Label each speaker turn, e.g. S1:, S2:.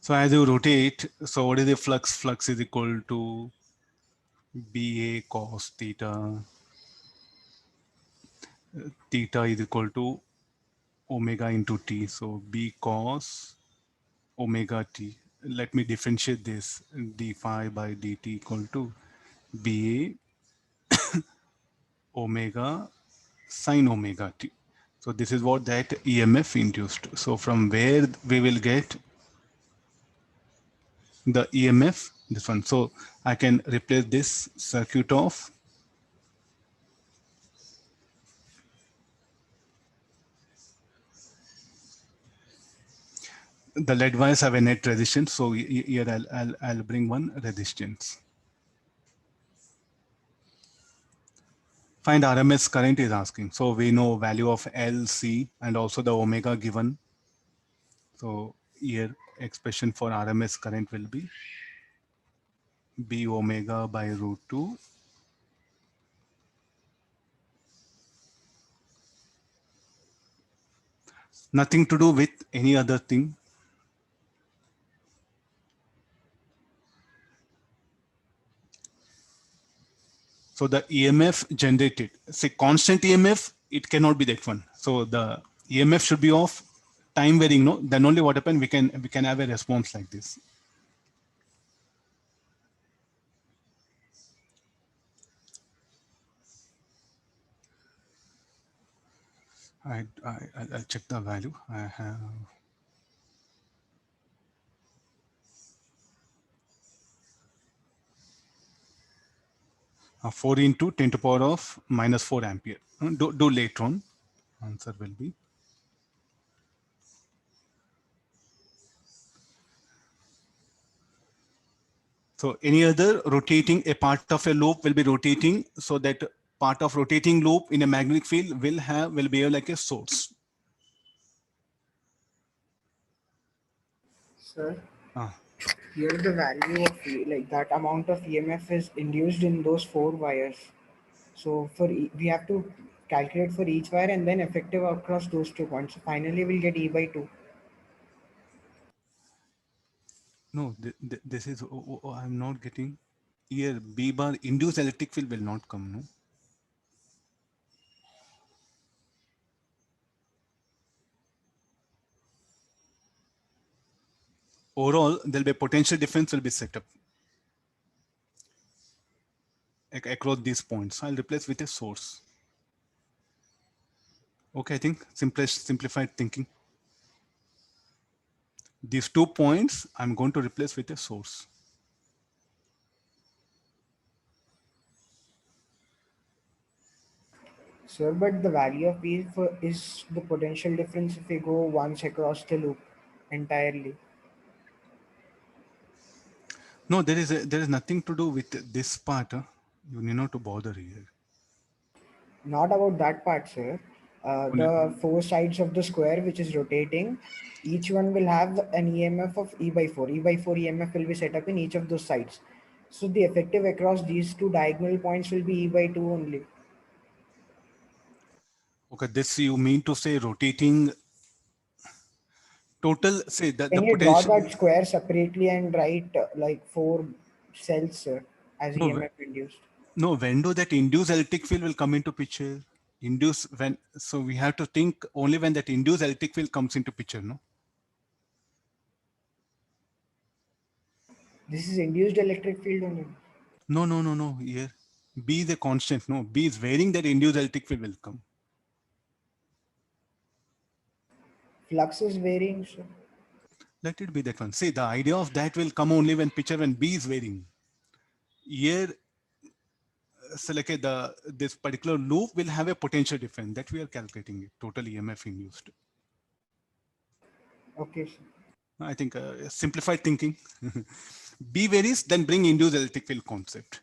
S1: So as you rotate, so what is the flux? Flux is equal to BA cos theta. Theta is equal to omega into t. So B cos omega t. Let me differentiate this. D phi by dt equal to BA omega sin omega t. So this is what that EMF induced. So from where we will get the EMF, this one. So I can replace this circuit of the lead wires have a net resistance. So here I'll bring one resistance. Find RMS current is asking. So we know value of L, C, and also the omega given. So here expression for RMS current will be B omega by root 2 nothing to do with any other thing. So the EMF generated, say constant EMF, it cannot be that one. So the EMF should be of time varying, no? Then only what happens, we can have a response like this. I'll check the value. I have 4 into 10 to the power of minus 4 ampere. Do later on. Answer will be. So any other rotating, a part of a loop will be rotating, so that part of rotating loop in a magnetic field will be like a source.
S2: Sir, here the value of like that amount of EMF is induced in those 4 wires. So we have to calculate for each wire and then effective across those 2 points. So finally, we'll get E by 2.
S1: No, this is, I'm not getting. Here B bar induced electric field will not come, no? Overall, there'll be a potential difference will be set up across these points. I'll replace with a source. Okay, I think simplified thinking. These 2 points, I'm going to replace with a source.
S2: Sir, but the value of P is the potential difference if we go once across the loop entirely.
S1: No, there is nothing to do with this part. You need not to bother here.
S2: Not about that part, sir. The 4 sides of the square which is rotating, each one will have an EMF of E by 4. E by 4 EMF will be set up in each of those sides. So the effective across these 2 diagonal points will be E by 2 only.
S1: Okay, this you mean to say rotating total, say the
S2: Can you draw
S1: potential.
S2: that square separately and write like 4 cells, sir, as
S1: No,
S2: EMF induced?
S1: no, when do that induced electric field will come into picture? So we have to think only when that induced electric field comes into picture, no?
S2: This is induced electric field only.
S1: No. Here, B is a constant. No, B is varying, that induced electric field will come.
S2: Flux is varying, sir.
S1: Let it be that one. See, the idea of that will come only when B is varying. Here, so like this particular loop will have a potential difference that we are calculating it, total EMF induced.
S2: Okay, sir.
S1: I think simplified thinking. B varies, then bring induced electric field concept.